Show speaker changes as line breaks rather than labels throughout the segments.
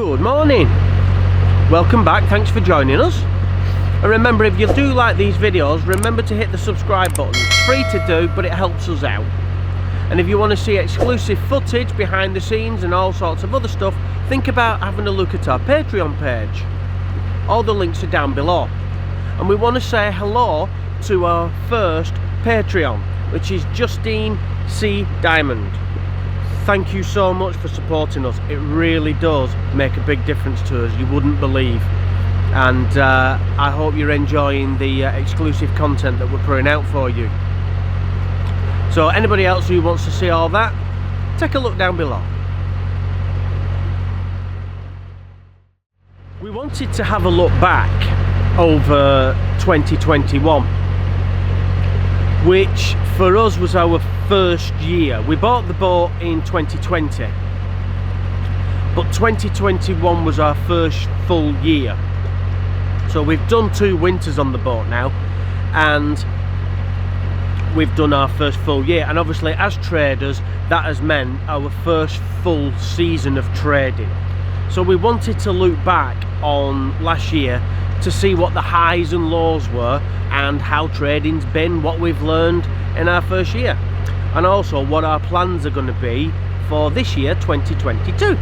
Good morning, welcome back, thanks for joining us. And remember, if you do like these videos, remember to hit the subscribe button. It's free to do, but it helps us out. And if you want to see exclusive footage, behind the scenes and all sorts of other stuff, think about having a look at our Patreon page. All the links are down below. And we want to say hello to our first Patreon, which is Justine C. Diamond. Thank you so much for supporting us. It really does make a big difference to us, you wouldn't believe. And I hope you're enjoying the exclusive content that we're putting out for you. So anybody else who wants to see all that, take a look down below. We wanted to have a look back over 2021, which for us was our first year. We bought the boat in 2020, but 2021 was our first full year. So we've done 2 winters on the boat now, and we've done our first full year. And obviously, as traders, that has meant our first full season of trading. So we wanted to look back on last year to see what the highs and lows were, and how trading's been, what we've learned in our first year, and also what our plans are going to be for this year, 2022.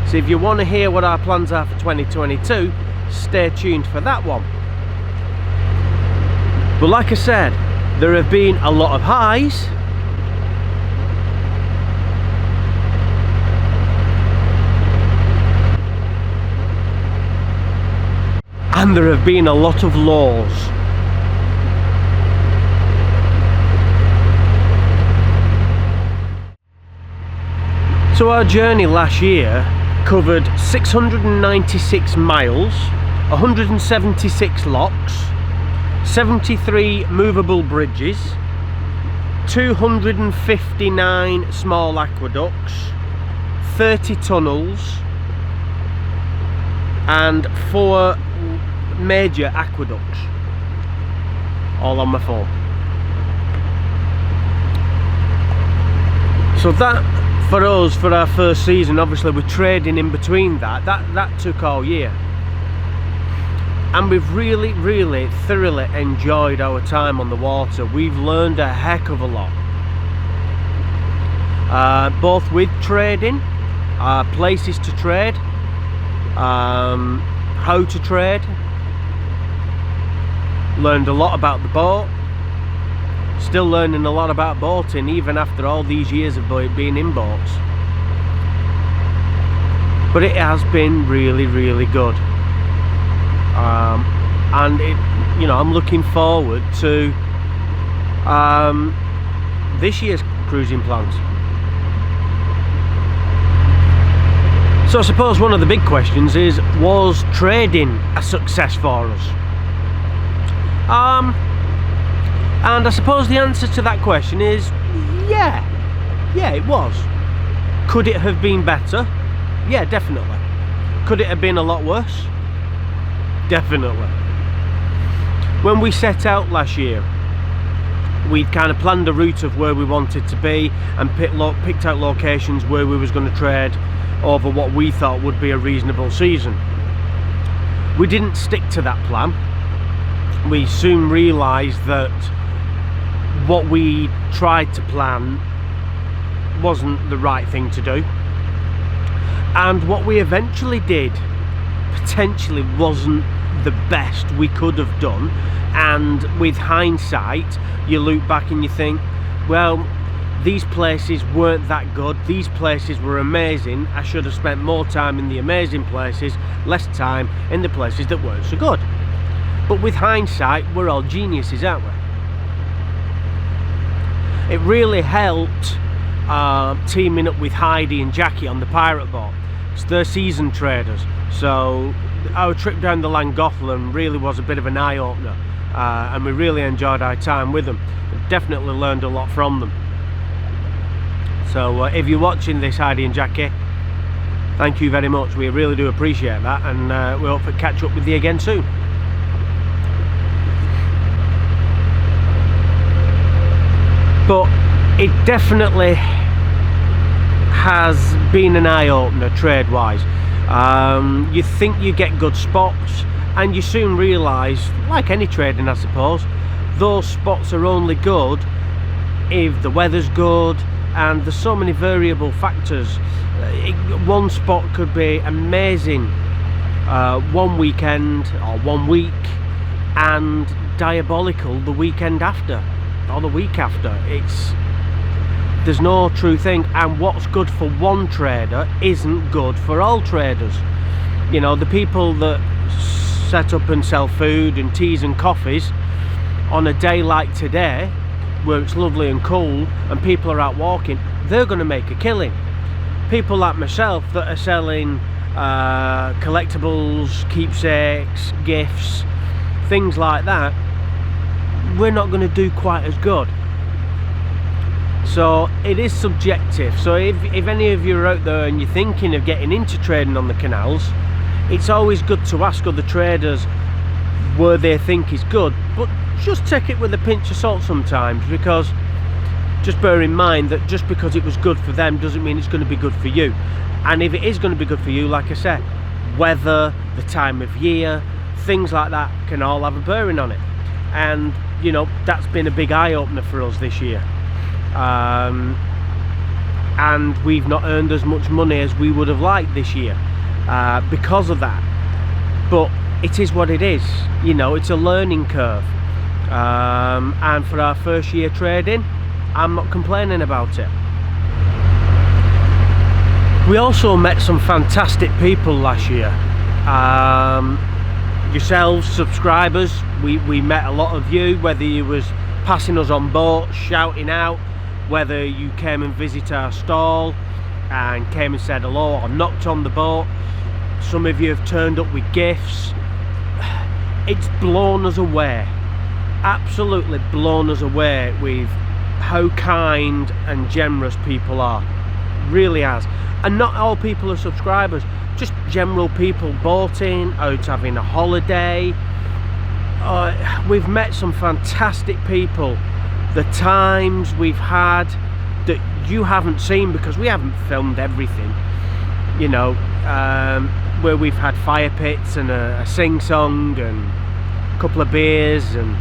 So if you want to hear what our plans are for 2022, stay tuned for that one. But like I said, there have been a lot of highs and there have been a lot of lows. So our journey last year covered 696 miles, 176 locks, 73 movable bridges, 259 small aqueducts, 30 tunnels, and 4 major aqueducts, all on my phone. So that, for us, for our first season, obviously we're trading in between that took all year, and we've really thoroughly enjoyed our time on the water. We've learned a heck of a lot, both with trading, places to trade, how to trade. Learned a lot about the boat, still learning a lot about boating even after all these years of being in boats. But it has been really good, and I'm looking forward to this year's cruising plans. So I suppose one of the big questions is, was trading a success for us? And I suppose the answer to that question is yeah, it was. Could it have been better? Yeah, definitely. Could it have been a lot worse? Definitely. When we set out last year, we'd kind of planned a route of where we wanted to be, and picked out locations where we was going to trade over what we thought would be a reasonable season. We didn't stick to that plan. We soon realised that what we tried to plan wasn't the right thing to do, and what we eventually did potentially wasn't the best we could have done. And with hindsight, you look back and you think, well, these places weren't that good, these places were amazing, I should have spent more time in the amazing places, less time in the places that weren't so good. But with hindsight, we're all geniuses, aren't we? It really helped teaming up with Heidi and Jackie on the pirate boat. So they're seasoned traders, so our trip down the Llangollen really was a bit of an eye-opener, and we really enjoyed our time with them. Definitely learned a lot from them. So if you're watching this, Heidi and Jackie, thank you very much. We really do appreciate that, and we hope to catch up with you again soon. But it definitely has been an eye-opener trade-wise. You think you get good spots, and you soon realise, like any trading I suppose, those spots are only good if the weather's good, and there's so many variable factors. One spot could be amazing one weekend or 1 week, and diabolical the weekend after or the week after. There's no true thing, and what's good for one trader isn't good for all traders. You know, the people that set up and sell food and teas and coffees on a day like today, where it's lovely and cool and people are out walking, they're going to make a killing. People like myself that are selling collectibles, keepsakes, gifts, things like that, we're not going to do quite as good. So it is subjective. So if any of you are out there and you're thinking of getting into trading on the canals, it's always good to ask other traders where they think is good, but just take it with a pinch of salt sometimes, because just bear in mind that just because it was good for them doesn't mean it's going to be good for you. And if it is going to be good for you, like I said, weather, the time of year, things like that can all have a bearing on it. And you know, that's been a big eye-opener for us this year. And we've not earned as much money as we would have liked this year because of that. But it is what it is, you know, it's a learning curve. And for our first year trading, I'm not complaining about it. We also met some fantastic people last year. Yourselves, subscribers, we met a lot of you, whether you was passing us on boats, shouting out, whether you came and visited our stall and came and said hello or knocked on the boat. Some of you have turned up with gifts. It's blown us away, absolutely blown us away with how kind and generous people are. Really has. And not all people are subscribers, just general people boating, out having a holiday. We've met some fantastic people. The times we've had that you haven't seen because we haven't filmed everything, you know, where we've had fire pits and a sing-song and a couple of beers, and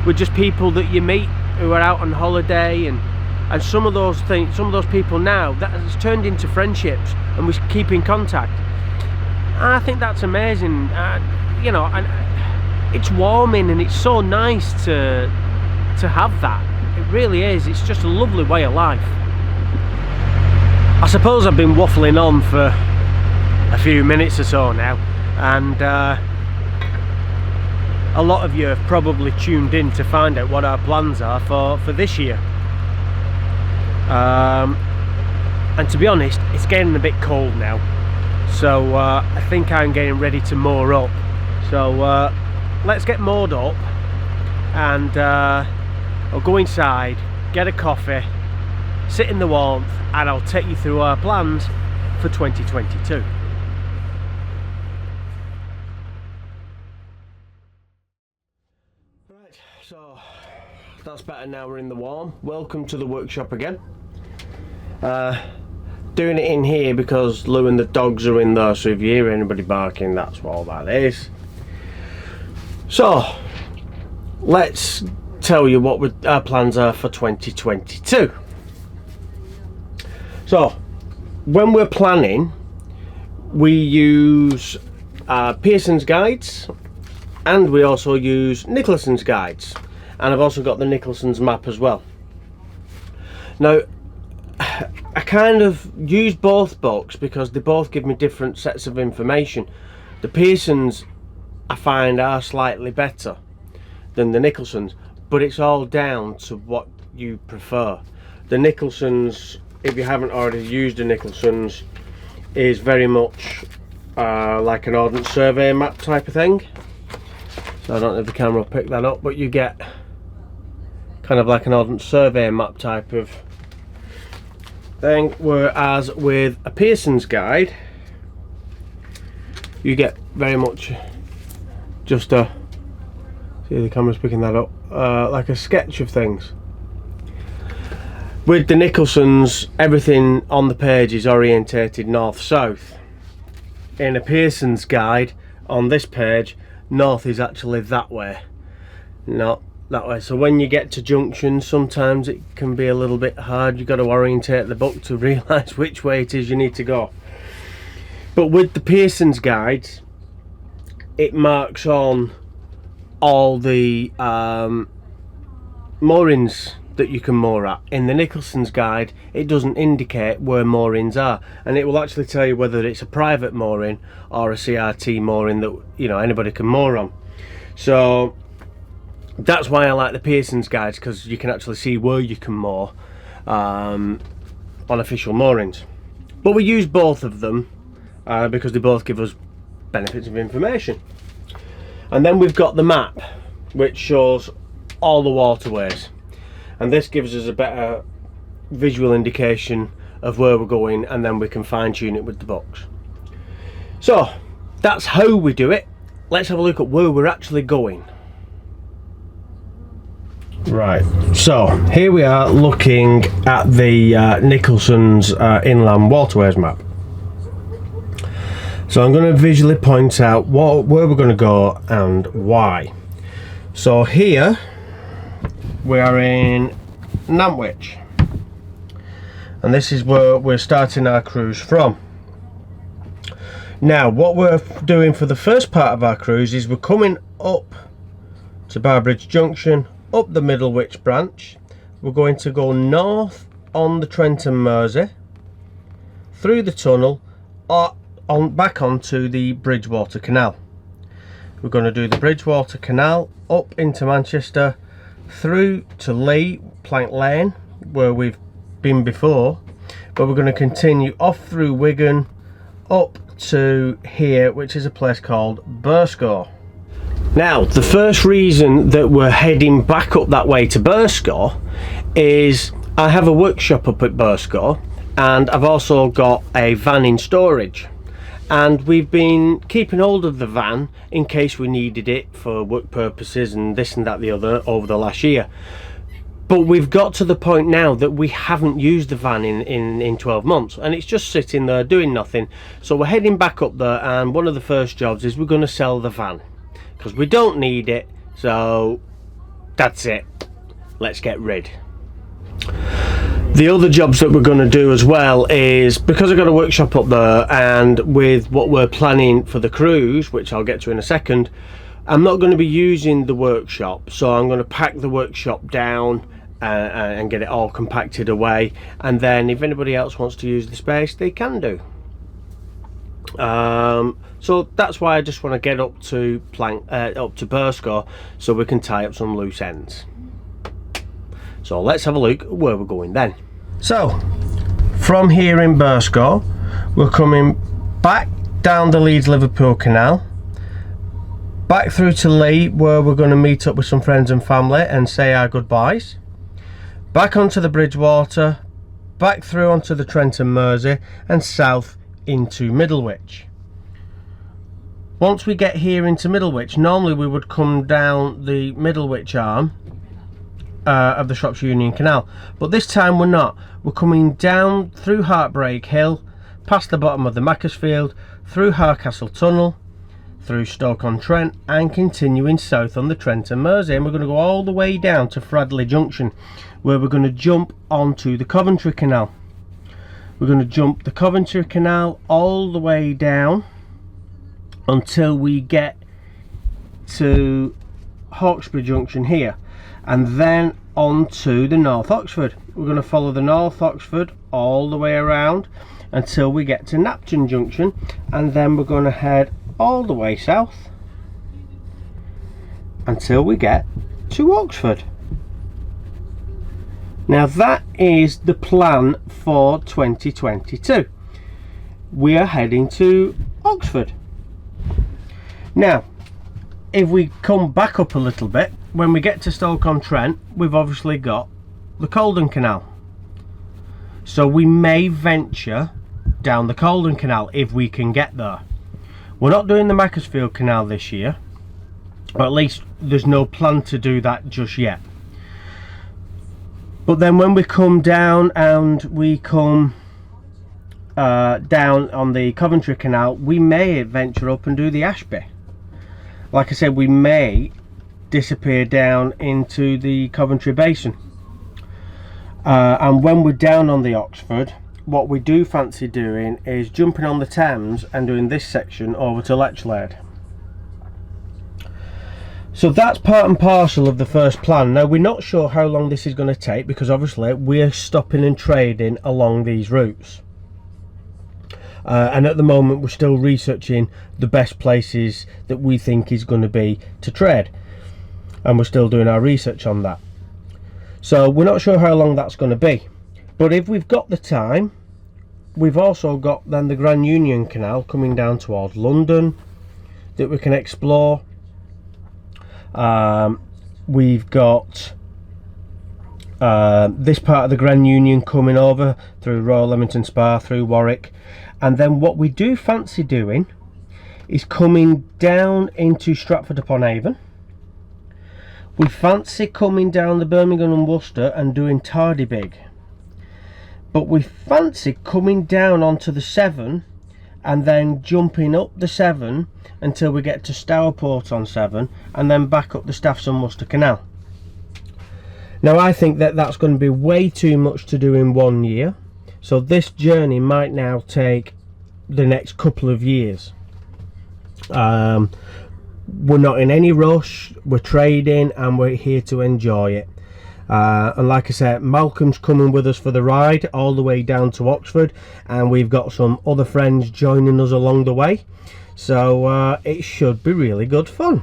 we're just people that you meet who are out on holiday, and some of those things, some of those people now, that has turned into friendships, and we keep in contact. And I think that's amazing. You know, and it's warming, and it's so nice to have that. It really is. It's just a lovely way of life. I suppose I've been waffling on for a few minutes or so now, and a lot of you have probably tuned in to find out what our plans are for this year. And to be honest, it's getting a bit cold now, so I think I'm getting ready to moor up. So let's get moored up, and I'll go inside, get a coffee, sit in the warmth, and I'll take you through our plans for 2022. Right, so that's better now we're in the warm. Welcome to the workshop again. Doing it in here because Lou and the dogs are in there, so if you hear anybody barking, that's what all that is. So let's tell you what our plans are for 2022. So when we're planning, we use Pearson's guides, and we also use Nicholson's guides, and I've also got the Nicholson's map as well. Now I kind of use both books because they both give me different sets of information. The Pearson's I find are slightly better than the Nicholson's, but it's all down to what you prefer. The Nicholson's, if you haven't already used a Nicholson's, is very much like an Ordnance Survey map type of thing. So I don't know if the camera will pick that up, but you get kind of like an Ordnance Survey map type of thing, whereas with a Pearson's guide you get very much just a, see the camera's picking that up, like a sketch of things. With the Nicholson's, everything on the page is orientated north-south, in a Pearson's guide on this page, north is actually that way, not that way. So when you get to junctions, sometimes it can be a little bit hard. You've got to orientate the book to realise which way it is you need to go. But with the Pearson's guides, it marks on all the moorings that you can moor at. In the Nicholson's guide, it doesn't indicate where moorings are, and it will actually tell you whether it's a private mooring or a CRT mooring that, you know, anybody can moor on. So that's why I like the Pearson's guides, because you can actually see where you can moor on official moorings. But we use both of them because they both give us benefits of information. And then we've got the map, which shows all the waterways, and this gives us a better visual indication of where we're going, and then we can fine-tune it with the books. So that's how we do it. Let's have a look at where we're actually going. Right, so here we are looking at the Nicholson's inland waterways map. So I'm going to visually point out where we're going to go and why. So here we are in Nantwich, and this is where we're starting our cruise from. Now what we're doing for the first part of our cruise is we're coming up to Barbridge Junction, up the Middlewich branch. We're going to go north on the Trent and Mersey, through the tunnel, back onto the Bridgewater Canal. We're going to do the Bridgewater Canal up into Manchester, through to Lee, Plank Lane, where we've been before, but we're going to continue off through Wigan up to here, which is a place called Burscough. Now, the first reason that we're heading back up that way to Burscough is I have a workshop up at Burscough, and I've also got a van in storage, and we've been keeping hold of the van in case we needed it for work purposes and this and that the other over the last year. But we've got to the point now that we haven't used the van in 12 months, and it's just sitting there doing nothing. So we're heading back up there, and one of the first jobs is we're going to sell the van because we don't need it. So that's it, let's get rid. The other jobs that we're going to do as well is, because I've got a workshop up there, and with what we're planning for the cruise, which I'll get to in a second, I'm not going to be using the workshop, so I'm going to pack the workshop down and get it all compacted away, and then if anybody else wants to use the space, they can do. So that's why I just want to get up to Burscough so we can tie up some loose ends. So let's have a look at where we're going then. So from here in Burscough, we're coming back down the Leeds-Liverpool Canal, back through to Lee, where we're going to meet up with some friends and family and say our goodbyes, back onto the Bridgewater, back through onto the Trent and Mersey, and south into Middlewich. Once we get here into Middlewich, normally we would come down the Middlewich arm of the Shropshire Union Canal, but this time we're not. We're coming down through Heartbreak Hill, past the bottom of the Macclesfield, through Harcastle Tunnel, through Stoke-on-Trent, and continuing south on the Trent and Mersey, and we're going to go all the way down to Fradley Junction, where we're going to jump onto the Coventry Canal. We're going to jump the Coventry Canal all the way down until we get to Hawkesbury Junction here, and then on to the North Oxford. We're going to follow the North Oxford all the way around until we get to Knapton Junction, and then we're going to head all the way south until we get to Oxford. Now that is the plan for 2022. We are heading to Oxford. Now if we come back up a little bit, when we get to Stoke-on-Trent, we've obviously got the Calden Canal, so we may venture down the Calden Canal if we can get there. We're not doing the Macclesfield Canal this year, or at least there's no plan to do that just yet. But then when we come down and we come down on the Coventry Canal, we may venture up and do the Ashby. Like I said, we may disappear down into the Coventry Basin. And when we're down on the Oxford, what we do fancy doing is jumping on the Thames and doing this section over to Lechlade. So that's part and parcel of the first plan. Now, we're not sure how long this is going to take, because obviously we're stopping and trading along these routes. And at the moment we're still researching the best places that we think is going to be to trade, and we're still doing our research on that. So we're not sure how long that's going to be, but if we've got the time, we've also got then the Grand Union Canal coming down towards London that we can explore. We've got this part of the Grand Union coming over through Royal Leamington Spa, through Warwick. And then what we do fancy doing is coming down into Stratford upon Avon. We fancy coming down the Birmingham and Worcester and doing Tardybig. But we fancy coming down onto the Severn and then jumping up the Severn until we get to Stourport on Severn, and then back up the Staffs and Worcester Canal. Now, I think that that's going to be way too much to do in 1 year. So this journey might now take the next couple of years. We're not in any rush, we're trading and we're here to enjoy it. And like I said, Malcolm's coming with us for the ride all the way down to Oxford, and we've got some other friends joining us along the way. So it should be really good fun.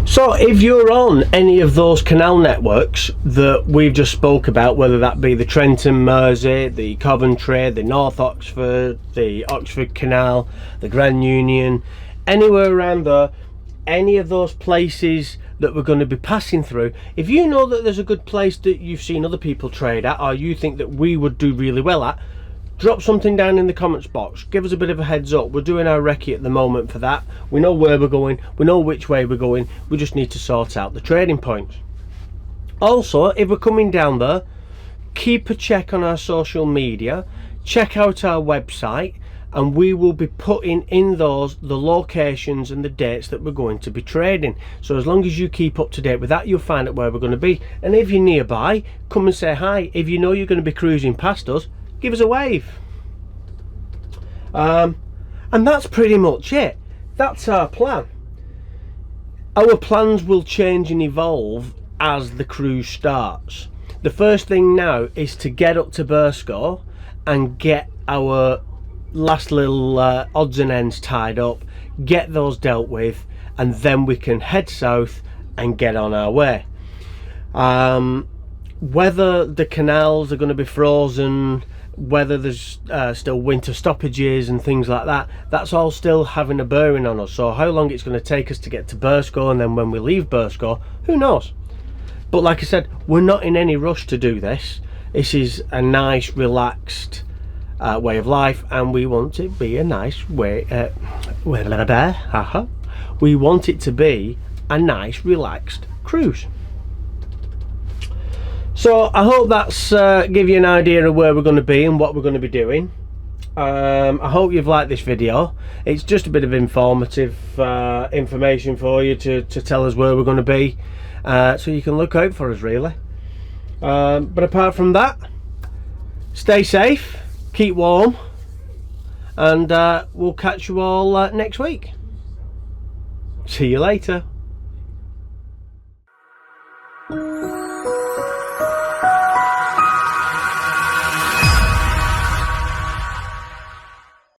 So if you're on any of those canal networks that we've just spoke about, whether that be the Trenton Mersey, the Coventry, the North Oxford, the Oxford Canal, the Grand Union, anywhere around there, any of those places that we're going to be passing through, if you know that there's a good place that you've seen other people trade at, or you think that we would do really well at, drop something down in the comments box. Give us a bit of a heads up. We're doing our recce at the moment for that. We know where we're going, we know which way we're going, we just need to sort out the trading points. Also, if we're coming down there, keep a check on our social media, check out our website, and we will be putting in those the locations and the dates that we're going to be trading. So as long as you keep up to date with that, you'll find out where we're going to be. And if you're nearby, come and say hi. If you know you're going to be cruising past us, give us a wave. And that's pretty much it. That's our plan. Our plans will change and evolve as the cruise starts. The first thing now is to get up to Burscough and get our last little odds and ends tied up, get those dealt with, and then we can head south and get on our way. Whether the canals are going to be frozen, whether there's still winter stoppages and things like that, that's all still having a bearing on us. So how long it's going to take us to get to Burscough, and then when we leave Burscough, who knows. But like I said, we're not in any rush to do this. This is a nice relaxed way of life, and we want it to be a nice way we want it to be a nice relaxed cruise. So I hope that's give you an idea of where we're going to be and what we're going to be doing. I hope you've liked this video. It's just a bit of informative information for you to tell us where we're going to be, so you can look out for us, really. But apart from that, stay safe, keep warm, and we'll catch you all next week. See you later.